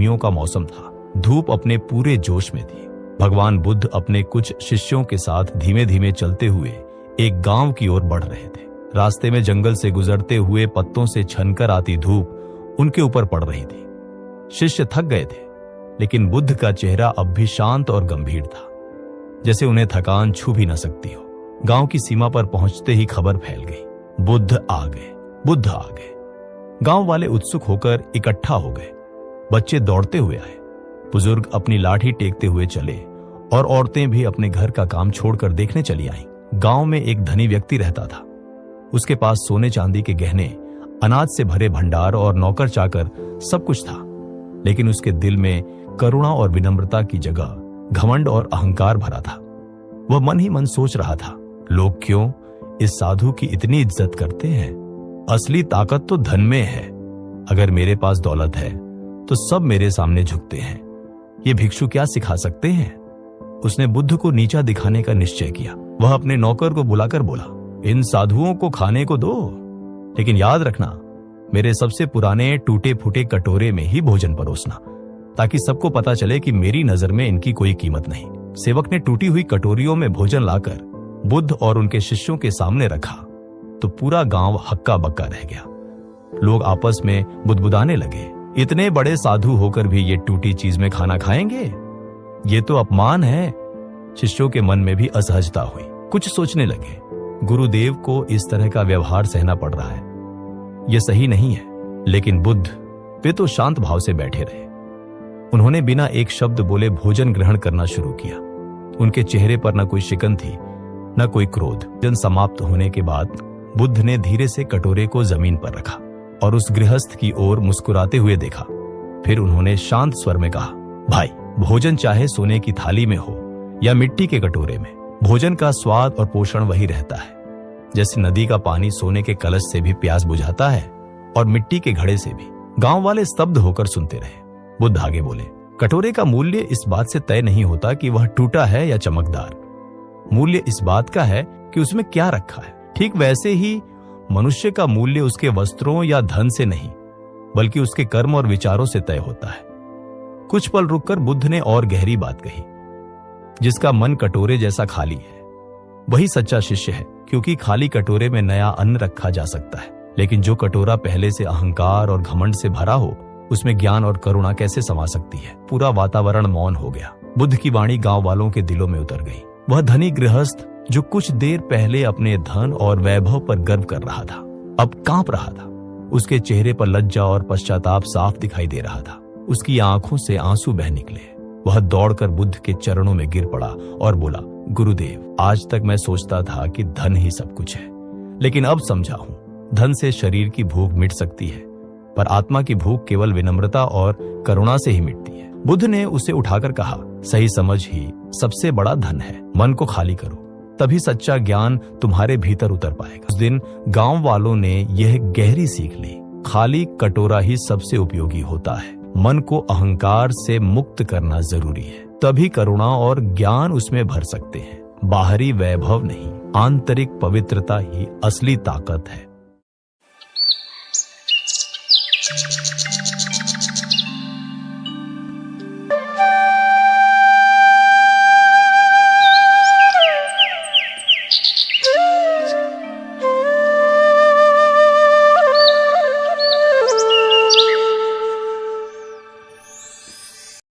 गर्मियों का मौसम था। धूप अपने पूरे जोश में थी। भगवान बुद्ध अपने कुछ शिष्यों के साथ धीमे धीमे चलते हुए एक गांव की ओर बढ़ रहे थे। रास्ते में जंगल से गुजरते हुए पत्तों से छनकर आती धूप उनके ऊपर पड़ रही थी। शिष्य थक गए थे, लेकिन बुद्ध का चेहरा अब भी शांत और गंभीर था, जैसे उन्हें थकान छू भी न सकती हो। गांव की सीमा पर पहुंचते ही खबर फैल गई, बुद्ध आ गए, बुद्ध आ गए। गांव वाले उत्सुक होकर इकट्ठा हो गए। बच्चे दौड़ते हुए आए, बुजुर्ग अपनी लाठी टेकते हुए चले और औरतें भी अपने घर का काम छोड़कर देखने चली आईं। गांव में एक धनी व्यक्ति रहता था। उसके पास सोने चांदी के गहने, अनाज से भरे भंडार और नौकर चाकर सब कुछ था, लेकिन उसके दिल में करुणा और विनम्रता की जगह घमंड और अहंकार भरा था। वह मन ही मन सोच रहा था, लोग क्यों इस साधु की इतनी इज्जत करते हैं? असली ताकत तो धन में है। अगर मेरे पास दौलत है तो सब मेरे सामने झुकते हैं। ये भिक्षु क्या सिखा सकते हैं? उसने बुद्ध को नीचा दिखाने का निश्चय किया। वह अपने नौकर को बुलाकर बोला, इन साधुओं को खाने को दो, लेकिन याद रखना, मेरे सबसे पुराने टूटे फूटे कटोरे में ही भोजन परोसना, ताकि सबको पता चले कि मेरी नजर में इनकी कोई कीमत नहीं। सेवक ने टूटी हुई कटोरियों में भोजन लाकर बुद्ध और उनके शिष्यों के सामने रखा तो पूरा गांव हक्का बक्का रह गया। लोग आपस में बुदबुदाने लगे, इतने बड़े साधु होकर भी ये टूटी चीज में खाना खाएंगे? ये तो अपमान है। शिष्यों के मन में भी असहजता हुई। कुछ सोचने लगे, गुरुदेव को इस तरह का व्यवहार सहना पड़ रहा है, यह सही नहीं है। लेकिन बुद्ध, वे तो शांत भाव से बैठे रहे। उन्होंने बिना एक शब्द बोले भोजन ग्रहण करना शुरू किया। उनके चेहरे पर न कोई शिकन थी, न कोई क्रोध। भोजन समाप्त होने के बाद बुद्ध ने धीरे से कटोरे को जमीन पर रखा और उस गृहस्थ की ओर मुस्कुराते हुए देखा। फिर उन्होंने शांत स्वर में कहा, भाई, भोजन चाहे सोने की थाली में हो या मिट्टी के कटोरे में, भोजन का स्वाद और पोषण वही रहता है। जैसे नदी का पानी सोने के कलश से भी प्यास बुझाता है और मिट्टी के घड़े से भी। गांव वाले स्तब्ध होकर सुनते रहे। बुद्ध आगे बोले, कटोरे का मूल्य इस बात से तय नहीं होता कि वह टूटा है या चमकदार। मूल्य इस बात का है कि उसमें क्या रखा है। ठीक वैसे ही मनुष्य का मूल्य उसके वस्त्रों या धन से नहीं, बल्कि उसके कर्म और विचारों से तय होता है। कुछ पल रुककर बुद्ध ने और गहरी बात कही, जिसका मन कटोरे जैसा खाली है वही सच्चा शिष्य है, क्योंकि खाली कटोरे में नया अन्न रखा जा सकता है, लेकिन जो कटोरा पहले से अहंकार और घमंड से भरा हो, उसमें ज्ञान और करुणा कैसे समा सकती है। पूरा वातावरण मौन हो गया। बुद्ध की वाणी गांव वालों के दिलों में उतर गई। वह धनी गृहस्थ जो कुछ देर पहले अपने धन और वैभव पर गर्व कर रहा था, अब कांप रहा था। उसके चेहरे पर लज्जा और पश्चाताप साफ दिखाई दे रहा था। उसकी आंखों से आंसू बह निकले। वह दौड़कर बुद्ध के चरणों में गिर पड़ा और बोला, गुरुदेव, आज तक मैं सोचता था कि धन ही सब कुछ है, लेकिन अब समझा हूं, धन से शरीर की भूख मिट सकती है, पर आत्मा की भूख केवल विनम्रता और करुणा से ही मिटती है। बुद्ध ने उसे उठाकर कहा, सही समझ ही सबसे बड़ा धन है। मन को खाली करो, तभी सच्चा ज्ञान तुम्हारे भीतर उतर पाएगा। उस दिन गांव वालों ने यह गहरी सीख ली, खाली कटोरा ही सबसे उपयोगी होता है। मन को अहंकार से मुक्त करना जरूरी है, तभी करुणा और ज्ञान उसमें भर सकते हैं। बाहरी वैभव नहीं, आंतरिक पवित्रता ही असली ताकत है।